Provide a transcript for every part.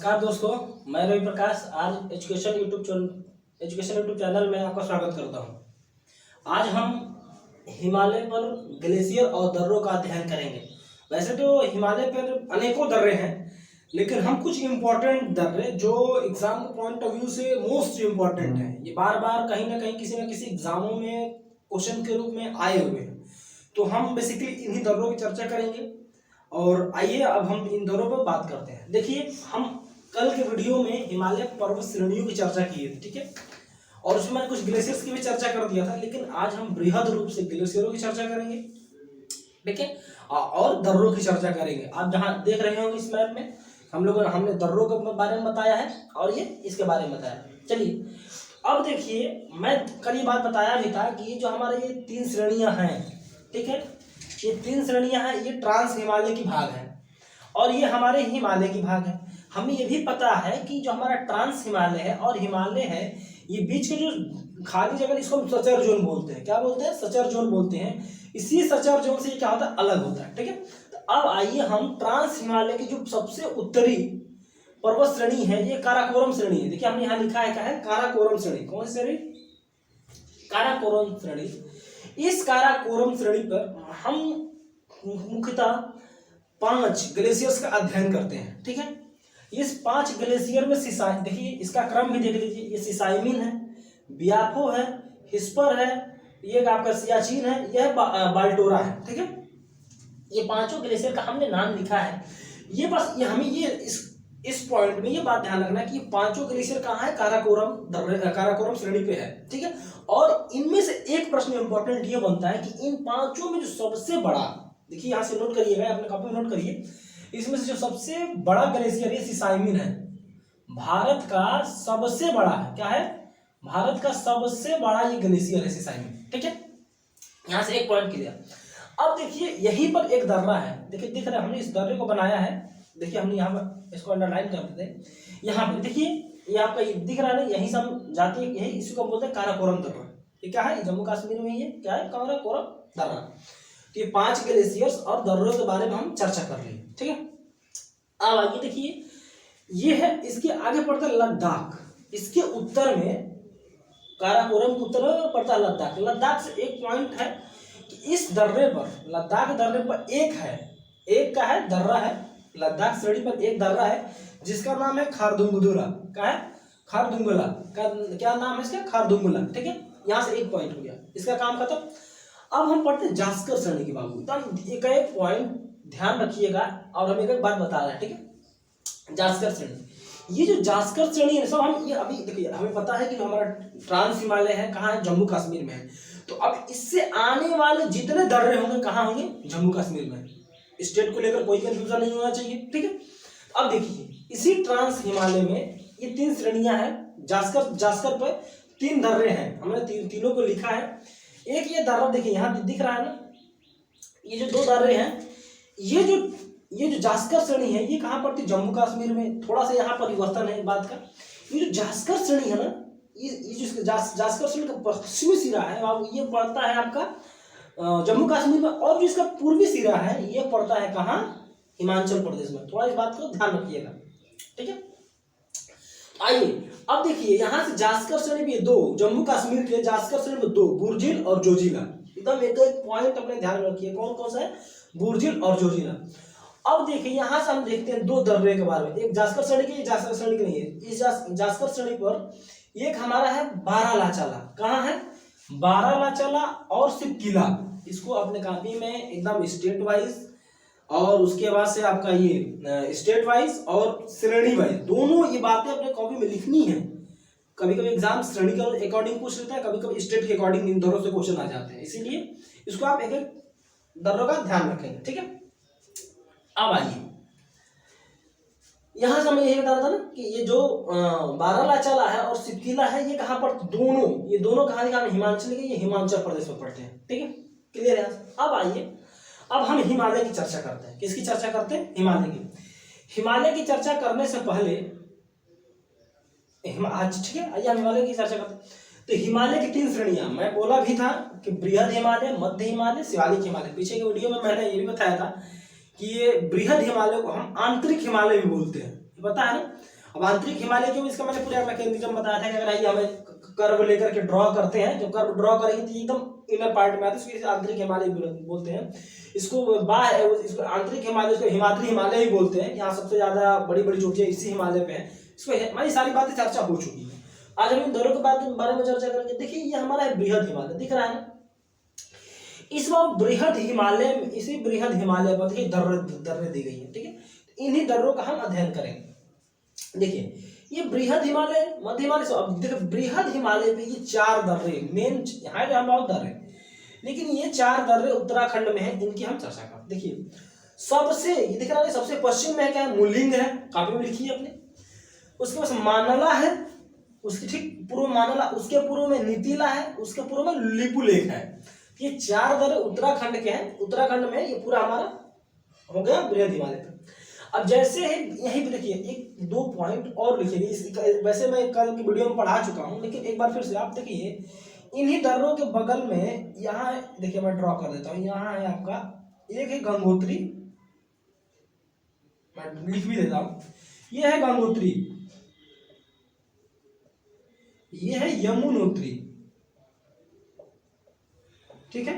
नमस्कार दोस्तों, मैं रवि प्रकाश आज एजुकेशन यूट्यूब चैनल में आपका स्वागत करता हूं। आज हम हिमालय पर ग्लेशियर और दर्रों का अध्ययन करेंगे। वैसे तो हिमालय पर अनेकों दर्रे हैं, लेकिन हम कुछ इम्पोर्टेंट दर्रे जो एग्जाम के पॉइंट ऑफ व्यू से मोस्ट इम्पोर्टेंट हैं, ये बार बार कहीं ना कहीं किसी न किसी एग्जामों में क्वेश्चन के रूप में आए हुए हैं, तो हम बेसिकली इन्हीं दर्रों की चर्चा करेंगे। और आइए अब हम इन दौरों पर बात करते हैं। देखिए, हम कल के वीडियो में हिमालय पर्वत श्रेणियों की चर्चा की थी, ठीक है, और उसमें मैंने कुछ ग्लेशियर्स की भी चर्चा कर दिया था, लेकिन आज हम बृहद रूप से ग्लेशियरों की चर्चा करेंगे, ठीक है, और दर्रों की चर्चा करेंगे। आप जहाँ देख रहे होंगे इस मैप में हमने दर्रों के बारे में बताया है और ये इसके बारे में बताया। चलिए अब देखिए, मैं कल ये बात बताया भी था कि जो हमारे ये 3 श्रेणियां हैं, ठीक है, ये 3 श्रेणियां हैं, ये ट्रांस हिमालय की भाग है और ये हमारे हिमालय की भाग है। हमें ये भी पता है कि जो हमारा ट्रांस हिमालय है और हिमालय है, ये बीच के जो खाली जगह, इसको हम सचर जोन बोलते हैं। क्या बोलते हैं? सचर जोन बोलते हैं। इसी सचर जोन से ये क्या होता है? अलग होता है, ठीक है। तो अब आइए हम ट्रांस हिमालय की जो सबसे उत्तरी पर्वत श्रेणी है, ये काराकोरम श्रेणी है। देखिए, हमने यहाँ लिखा है क्या है? काराकोरम श्रेणी। कौन सी श्रेणी? काराकोरम श्रेणी। इस काराकोरम श्रेणी पर हम मुख्यतः 5 ग्लेशियर्स का अध्ययन करते हैं, ठीक है। इस 5 ग्लेशियर में देखिए, इसका क्रम भी देख लीजिए। ये सिसाइमिन है, बियाफो है, हिस्पर है, ये आपका सियाचिन है, यह बाल्टोरा है, ठीक है। ये 5 ग्लेशियर का हमने नाम लिखा है। ये बस ये हमें ये इस पॉइंट में ये बात ध्यान रखना है कि 5 ग्लेशियर कहाँ है? काराकोरम श्रेणी पे है, ठीक है। और इनमें से एक प्रश्न इंपॉर्टेंट ये बनता है कि इन 5 में जो सबसे बड़ा, देखिए यहाँ से नोट करिएगा, अपने कॉपी में नोट करिए, इसमें से जो सबसे बड़ा ग्लेशियर ये सिसाइमिन है। भारत का सबसे बड़ा है, क्या है? भारत का सबसे बड़ा ये ग्लेशियर है सिसाइमिन, ठीक है। यहाँ से एक पॉइंट क्लियर। अब देखिए, यहीं पर एक दर्रा है, देखिए दिख रहा है, हमने इस दर्रे को बनाया है। देखिए, हमने यहाँ पर इसको अंडरलाइन कर देते हैं। यहाँ पे देखिए, ये आपका ये दिख रहा है ना, यहीं से हम जाते हैं, यही इसी को बोलते हैं काराकोरम दर्रा। ये क्या है? जम्मू कश्मीर में, ये क्या है? काराकोरम दर्रा। तो ये 5 ग्लेशियर्स और दर्रों के बारे में हम चर्चा कर रहे हैं, ठीक है। अब आगे देखिए, ये है, इसके आगे पड़ता है लद्दाख। इसके उत्तर में, काराकोरम के उत्तर में पड़ता है लद्दाख। लद्दाख से एक पॉइंट है कि इस दर्रे पर, लद्दाख दर्रे पर एक का है दर्रा है, लद्दाख श्रेणी पर एक दर्रा है जिसका नाम है खारदुंगला। क्या है? खारदुंगला का क्या नाम है इसका? खारदुंगला, ठीक है। यहाँ से एक पॉइंट हो गया, इसका काम खत्म। अब हम पढ़ते हैं जास्कर श्रेणी की बाबू। तो एक पॉइंट ध्यान रखिएगा और हम एक बात बता रहे हैं, ठीक है। जास्कर श्रेणी, ये जो जास्कर श्रेणी है सब हम ये अभी देखिए, हमें पता है कि जो हमारा ट्रांस हिमालय है कहाँ है? जम्मू कश्मीर में है। तो अब इससे आने वाले जितने दर्रे होंगे कहाँ होंगे? जम्मू कश्मीर में। स्टेट को लेकर कोई कंफ्यूजन नहीं होना चाहिए, ठीक है। अब देखिए, इसी ट्रांस हिमालय में ये 3 श्रेणियां हैं। जास्कर पर 3 दर्रे हैं, हमने तीनों को लिखा है। एक ये दर्रा देखिए, यहाँ दिख रहा है ना, ये जो 2 दर्रे हैं, ये जो जास्कर श्रेणी है, ये कहाँ पड़ती? जम्मू कश्मीर में। थोड़ा सा यहाँ परिवर्तन है बात का। ये जो जास्कर श्रेणी है ना, ये जो जास्कर श्रेणी का पश्चिमी सिरा है, ये पड़ता है आपका जम्मू कश्मीर में, और जो इसका पूर्वी सिरा है ये पड़ता है कहाँ? हिमाचल प्रदेश में। थोड़ा इस बात को ध्यान रखिएगा, ठीक है। आइए अब देखिए, यहाँ से जास्कर श्रेणी में 2, जम्मू कश्मीर के जास्कर श्रेणी में 2, बुर्जिल और जोजिला। एकदम एक पॉइंट अपने ध्यान में रखिए, कौन कौन सा है? बुर्जिल और जोजिला। अब देखिए, यहाँ से हम देखते हैं 2 दर्रे के बारे में। एक जास्कर श्रेणी की, जास्कर श्रेणी की नहीं है। इस जास्कर श्रेणी पर एक हमारा है बारालाचाला। कहाँ है? बारालाचाला और सिपकिला। इसको अपने कॉपी में एकदम स्टेट वाइज, और उसके बाद से आपका ये स्टेट वाइज और श्रेणी वाइज, दोनों ये बातें अपने कॉपी में लिखनी है। कभी कभी एग्जाम श्रेणी के अकॉर्डिंग पूछ लेता है, कभी कभी स्टेट के अकॉर्डिंग, इन दोनों से क्वेश्चन आ जाते हैं, इसीलिए इसको आप एक एक दर्रों का ध्यान रखेंगे, ठीक है। अब आइए, यहां से मैं यही बता रहा था ना कि ये जो बारालाचाला है और सिपकिला है, ये कहाँ पर? ये दोनों कहाँ? हिमाचल के, ये हिमाचल प्रदेश में पड़ते हैं, ठीक है। क्लियर है? अब आइए, अब हम हिमालय की चर्चा करते हैं। किसकी चर्चा करते हैं? हिमालय की। हिमालय की चर्चा करने से पहले ठीक है, आइए हम हिमालय की चर्चा करते हैं। तो हिमालय की 3 श्रेणियां, मैं बोला भी था कि बृहद हिमालय, मध्य हिमालय, शिवालिक हिमालय। पीछे के वीडियो में मैंने ये भी बताया था कि ये बृहद हिमालय को हम आंतरिक हिमालय भी बोलते हैं। पता है ना। अब आंतरिक हिमालय क्यों, इसका मैंने पूरा मैकेनिज्म बताया था कि अगर आइए हमें कर्व लेकर के ड्रॉ करते हैं, जब कर्व ड्रॉ करेंगे तो एकदम इनर पार्ट में आता है, इसको आंतरिक हिमालय बोलते हैं। इसको आंतरिक हिमालय, इसको हिमाद्री हिमालय ही बोलते हैं। यहाँ सबसे ज्यादा बड़ी बड़ी चोटियां इसी हिमालय पे है। इसको हमारी सारी बातें चर्चा हो चुकी है। आज हम इन दर्रों के बारे में चर्चा करेंगे। देखिए ये हमारा बृहद हिमालय दिख रहा है ना, इस बार बृहद हिमालय, इसी बृहद हिमालय पर देखिए दर्रे दी गई है, ठीक है। इन्हीं दर्रों का हम अध्ययन करेंगे। देखिए ये बृहद हिमालय, मध्य हिमालय से, अब देखिए बृहद हिमालय पे ये 4 दर्रे मेन, यहाँ पे हम बहुत दर्रे, लेकिन ये 4 दर्रे उत्तराखंड में है, इनकी हम चर्चा करें। देखिए सबसे, ये दिख रहा है सबसे पश्चिम में क्या है, मुलिंग है, काफी में लिखी है अपने। उसके पास मानला है, उसके ठीक पूर्व मानला, उसके पूर्व में नीतिला है, उसके पूर्व में लिपुलेख है। ये 4 दर्रे उत्तराखंड के हैं। उत्तराखंड में ये पूरा हमारा हो गया बृहद हिमालय। अब जैसे यहीं पे देखिए 1-2 पॉइंट और लिखिए। वैसे मैं कल की वीडियो में पढ़ा चुका हूं, लेकिन एक बार फिर से आप देखिए, इन्हीं दर्रों के बगल में यहाँ देखिए, मैं ड्रॉ कर देता हूँ। यहाँ है आपका, एक है गंगोत्री, मैं लिख भी देता हूँ, ये है गंगोत्री, ये है यमुनोत्री, ठीक है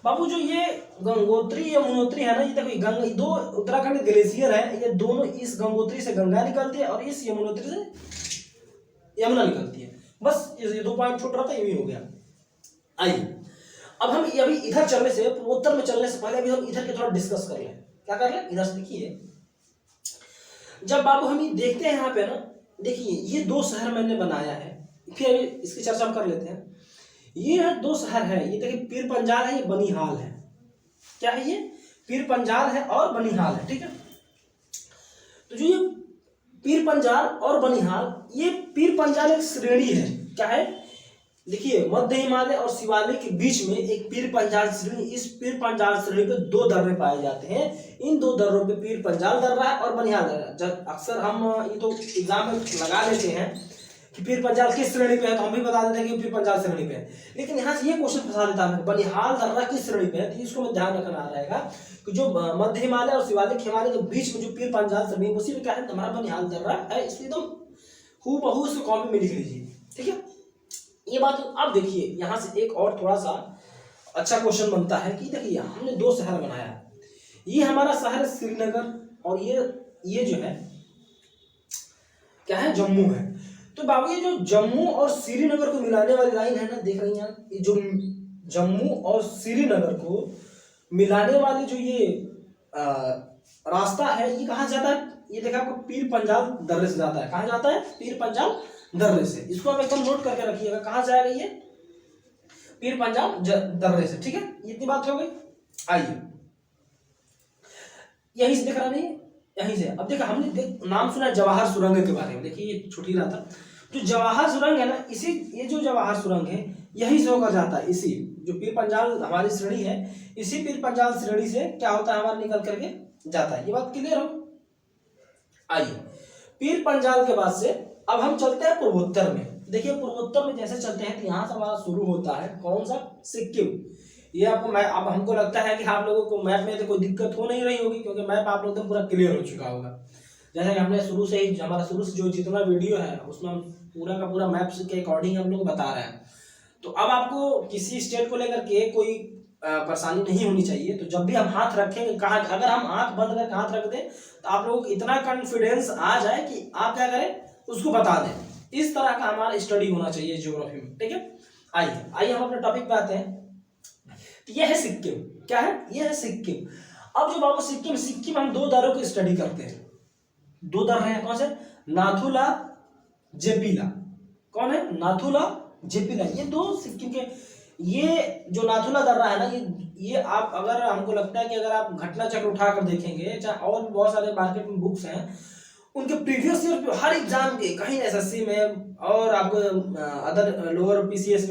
बाबू। जो ये गंगोत्री यमुनोत्री है ना, ये देखो गंगा, दो उत्तराखंड ग्लेशियर है, ये दोनों, इस गंगोत्री से गंगा निकलती है और इस यमुनोत्री से यमुना निकलती है। बस ये 2 पॉइंट छूट रहा था, ये भी हो गया। आइए अब हम अभी इधर चलने से, पूर्वोत्तर में चलने से पहले अभी हम इधर के थोड़ा डिस्कस कर लें। क्या कर लें, इधर से देखिए, जब बाबू हम ये देखते हैं यहाँ पे ना, देखिए ये 2 शहर मैंने बनाया है, फिर अभी इसकी चर्चा हम कर लेते हैं। ये 2 शहर है, ये देखिए पीर पंजाल है, ये बनिहाल है। क्या है ये, पीर पंजाल है और बनिहाल है, ठीक है। तो जो ये पीर पंजाल और बनिहाल, ये पीर पंजाल एक श्रेणी है। क्या है, देखिए मध्य हिमालय और शिवालय के बीच में एक पीर पंजाल श्रेणी, इस पीर पंजाल श्रेणी पे 2 दर्रे पाए जाते हैं। इन 2 दर्रों पे पीर पंजाल दर्रा है और बनिहाल दर्रा। जब अक्सर हम ये तो एग्जाम में लगा लेते हैं कि पीर पंजाल किस श्रेणी पे है, तो हम भी बता देते हैं कि पीर पंजाल श्रेणी पे है, लेकिन यहाँ से ये क्वेश्चन फंसा देता है, बनिहाल दर्रा किस श्रेणी पे है। तो इसको में ध्यान रखना रहेगा कि जो मध्य हिमालय और शिवालिक हिमालय के बीच में जो पीर पंजाल श्रेणी है, उसी में क्या है, हमारा बनिहाल दर्रा है। इसलिए एकदम हूबहू उसको कॉपी में लिख लीजिए, ठीक है। ये बात अब देखिए, यहाँ से एक और थोड़ा सा अच्छा क्वेश्चन बनता है कि देखिए हमने 2 शहर बनाया है। ये हमारा शहर श्रीनगर और ये जो है क्या है, जम्मू है। तो बाबू ये जो जम्मू और श्रीनगर को मिलाने वाली लाइन है ना, देख रही हैं, ये जो जम्मू और श्रीनगर को मिलाने वाली जो ये रास्ता है, ये कहाँ जाता है, ये देखा आपको पीर पंजाल दर्रे से जाता है। कहाँ जाता है, पीर पंजाल दर्रे से। इसको आप एकदम नोट करके रखिएगा, कहाँ जाएगा ये, पीर पंजाल दर्रे से, ठीक है। इतनी बात हो गई। आइए यहीं से दिख रहा नहीं, यहीं से। अब देखा हमने नाम सुना जवाहर सुरंग के बारे में, देखिए ये छुट्टी रहा था। जो जवाहर सुरंग है ना, इसी, ये जो जवाहर सुरंग है यहीं से होकर जाता है। इसी जो पीर पंजाल हमारी श्रेणी है, इसी पीर पंजाल श्रेणी से क्या होता है, हमारा निकल करके जाता है। ये बात क्लियर हो। आइए पीर पंजाल के बाद से अब हम चलते हैं पूर्वोत्तर में। देखिए पूर्वोत्तर में जैसे चलते हैं तो यहाँ से हमारा शुरू होता है कौन सा, सिक्किम। ये आपको मैप, अब हमको लगता है कि आप लोगों को मैप में तो कोई दिक्कत हो नहीं रही होगी, क्योंकि मैप आप लोगों को पूरा क्लियर हो चुका होगा। जैसे कि हमने शुरू से ही, हमारा शुरू से जो जितना वीडियो है उसमें हम पूरा का पूरा मैप के अकॉर्डिंग हम लोग बता रहे हैं। तो अब आपको किसी स्टेट को लेकर के कोई परेशानी नहीं होनी चाहिए। तो जब भी हम हाथ रखेंगे, कहाँ, अगर हम आंख बंद करके हाथ रख दें तो आप लोगों को इतना कॉन्फिडेंस आ जाए कि आप क्या करें, उसको बता दें। इस तरह का हमारा स्टडी होना चाहिए ज्योग्राफी में, ठीक है। आइए हम अपने टॉपिक पे आते हैं। तो यह है सिक्किम। क्या है, यह है सिक्किम। अब जो बाबू सिक्किम हम 2 दर्रों की स्टडी करते हैं। 2 दर्रे हैं, कौन से, नाथुला, जेपीला। कौन है, नाथुला, जेपीला। ये 2 सिक्किम के, ये जो नाथुला दर्रा है ना, ये आप, अगर हमको लगता है कि अगर आप घटना चक्र उठाकर देखेंगे, चाहे और भी बहुत सारे मार्केट में बुक्स हैं, उनके प्रीवियस ईयर पे हर एग्जाम के, कहीं एसएससी में और आपको अदर लोअर पीसीएस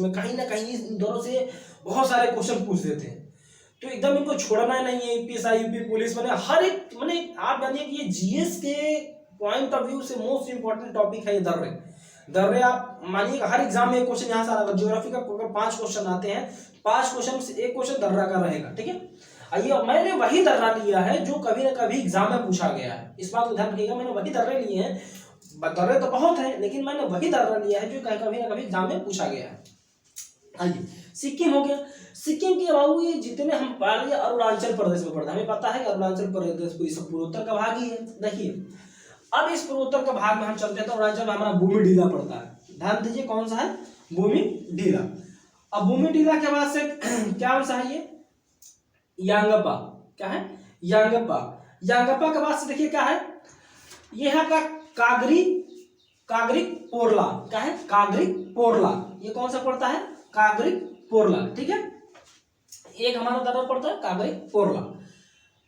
में कहीं ना कहीं इन दोनों से बहुत सारे क्वेश्चन पूछ देते हैं। तो एकदम इनको छोड़ना नहीं है। यूपीएसआई, यूपी पुलिस, मैंने हर एक, मैंने आप जानिए कि ये जीएस के पॉइंट ऑफ व्यू से मोस्ट इंपॉर्टेंट टॉपिक है ये दर्रे। आप मानिए हर एग्जाम में एक क्वेश्चन यहाँ से आ रहा है। ज्योग्राफी का 5 क्वेश्चन आते हैं, 5 क्वेश्चन से एक क्वेश्चन दर्रा का रहेगा, ठीक है। ये मैंने वही दर्रा लिया है जो कभी ना कभी एग्जाम में पूछा गया है, इस बात को ध्यान रखिएगा। मैंने वही दर्रे लिए हैं, दर्रे तो बहुत है लेकिन मैंने वही दर्रा लिया है जो कभी ना कभी एग्जाम में पूछा गया है। आइए, सिक्किम हो गया। सिक्किम के बाबू ये जितने हम पढ़ लिया अरुणाचल प्रदेश में पढ़ता है, हमें पता है कि अरुणाचल प्रदेश पूरी सब पूर्वोत्तर का भाग ही है। देखिए अब इस पूर्वोत्तर का भाग में हम चलते हैं तो अरुणाचल में हमारा भूमि ढीला पड़ता है। ध्यान दीजिए कौन सा है, भूमि ढीला। अब भूमि ढीला के बाद से क्या सा है ये, यांगपा। क्या है, यांगपा। यांगपा के बाद से देखिए क्या है, ये है आपका कागरी, कागरी पोरला। क्या है, कागरी पोरला। ये कौन सा पड़ता है, कागरी पोरला। ठीक है, एक हमारा दर्रा पड़ता है कागरी पोरला।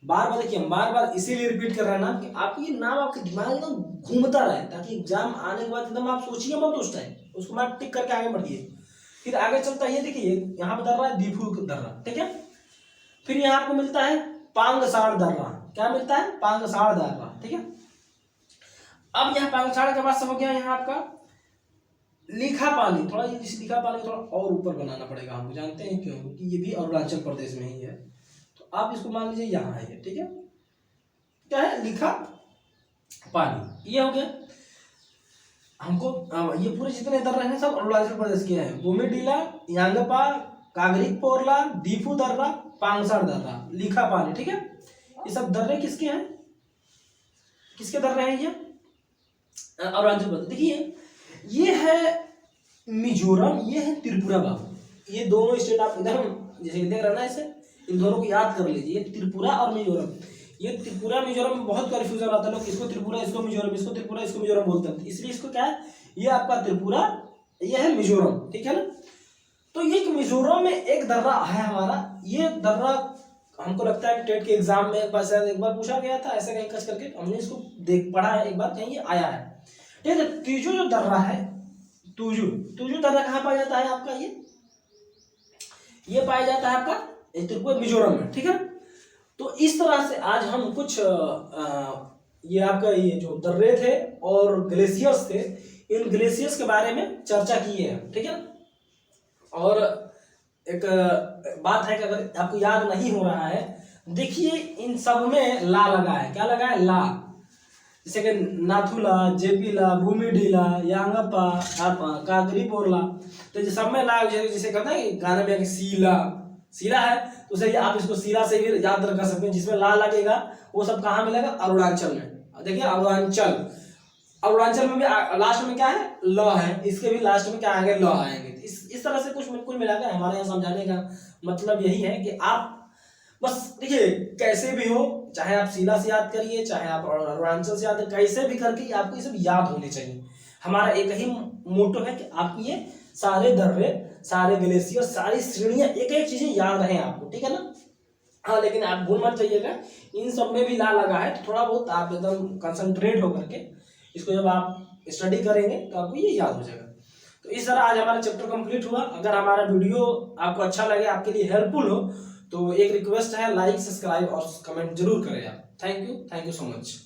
बार बार देखिए, हम बार बार इसीलिए रिपीट कर रहे हैं नाम कि आप ये नाम आपके दिमाग में एकदम घूमता रहे, ताकि एग्जाम आने के बाद एकदम आप सोचिए मत उस टाइम, उसको बाद टिक करके आगे बढ़िए। फिर आगे चलता है, ये देखिए यहाँ पे दर्रा है दीफू दर्रा। ठीक है, फिर यहाँ आपको मिलता है पांगसाड़ दर्रा। क्या मिलता है, पांगसाड़ दर्रा। ठीक है, अब यहाँ पांगसाड़ के बाद से हो गया यहाँ आपका लिखा पानी। थोड़ा ये लिखा पानी थोड़ा और ऊपर बनाना पड़ेगा हमको, जानते हैं क्यों, क्योंकि ये भी अरुणाचल प्रदेश में ही है। तो आप इसको मान लीजिए यहाँ है ये। ठीक है, क्या है, लिखा पानी। ये हो गया हमको, ये पूरे जितने दर्रे हैं सब अरुणाचल प्रदेश के हैं। भूमि ढीला, यांगपा, कागरिक पोरला, दीफू दर्रा, पांगसाड़ दर्रा, लिखा पानी। ठीक है, ये सब दर्रे किसके हैं, किसके दर्रे हैं ये, अरुणाचल प्रदेश। देखिए ये है मिजोरम, ये है त्रिपुरा बाबू। ये दोनों स्टेट आप इधर जैसे देख रहे ना, इसे इन दोनों को याद कर लीजिए, ये त्रिपुरा और मिजोरम। ये त्रिपुरा मिजोरम में बहुत कंफ्यूजन आता है, लोग इसको त्रिपुरा इसको मिजोरम, इसको त्रिपुरा इसको मिजोरम बोलते हैं, इसलिए इसको क्या है, ये आपका त्रिपुरा, ये है मिजोरम। ठीक है ना, तो ये मिजोरम में एक दर्रा है हमारा। ये दर्रा हमको लगता है टेट के एग्जाम में एक बार पूछा गया था ऐसे कहीं कस करके, हमने इसको देख पढ़ा है एक बार, कहीं ये आया है। ठीक है, तुजु जो दर्रा है, तुजु, तुजु दर्रा कहाँ पाया जाता है आपका, ये पाया जाता है आपका त्रिपुरा मिजोरम में। ठीक है, तो इस तरह से आज हम कुछ ये आपका ये जो दर्रे थे और ग्लेशियर्स थे, इन ग्लेशियर्स के बारे में चर्चा की है। ठीक है, और एक बात है कि अगर आपको याद नहीं हो रहा है, देखिए इन सब में ला लगा है। क्या लगा है, ला। जैसे कि नाथुला, जेपीला, भूमि ढीला, यांगपा, कागरी पोरला, तो सब में ला, जैसे कहते हैं गाने में सीला, सीला है तो उसे आप इसको सीला से भी याद कर सकते हैं। जिसमें ला लगेगा वो सब कहाँ मिलेगा, अरुणाचल में। देखिए अरुणाचल, अरुणाचल में भी लास्ट में क्या है, ल है, इसके भी लास्ट में क्या आएंगे, ल आएंगे। इस तरह से कुल मिलाकर हमारे यहाँ समझाने का मतलब यही है कि आप बस देखिए कैसे भी हो, चाहे आप सीला से याद करिए, चाहे आप अरुणाचल से याद करिए, कैसे भी करके आपको ये सब याद होने चाहिए। हमारा एक ही मोटो है कि आप ये सारे दर्रे, सारे ग्लेशियर, सारी श्रेणियां, एक एक चीजें याद रहें आपको। ठीक है ना, हाँ, लेकिन आप भूल मत जाइएगा इन सब में भी ला लगा है, तो थोड़ा बहुत आप एकदम कंसंट्रेट होकर के इसको जब आप स्टडी करेंगे तो आपको ये याद हो जाएगा। तो इस तरह आज हमारा चैप्टर कंप्लीट हुआ। अगर हमारा वीडियो आपको अच्छा लगे, आपके लिए हेल्पफुल हो, तो एक रिक्वेस्ट है, लाइक, सब्सक्राइब और कमेंट जरूर करें आप। Thank you so much.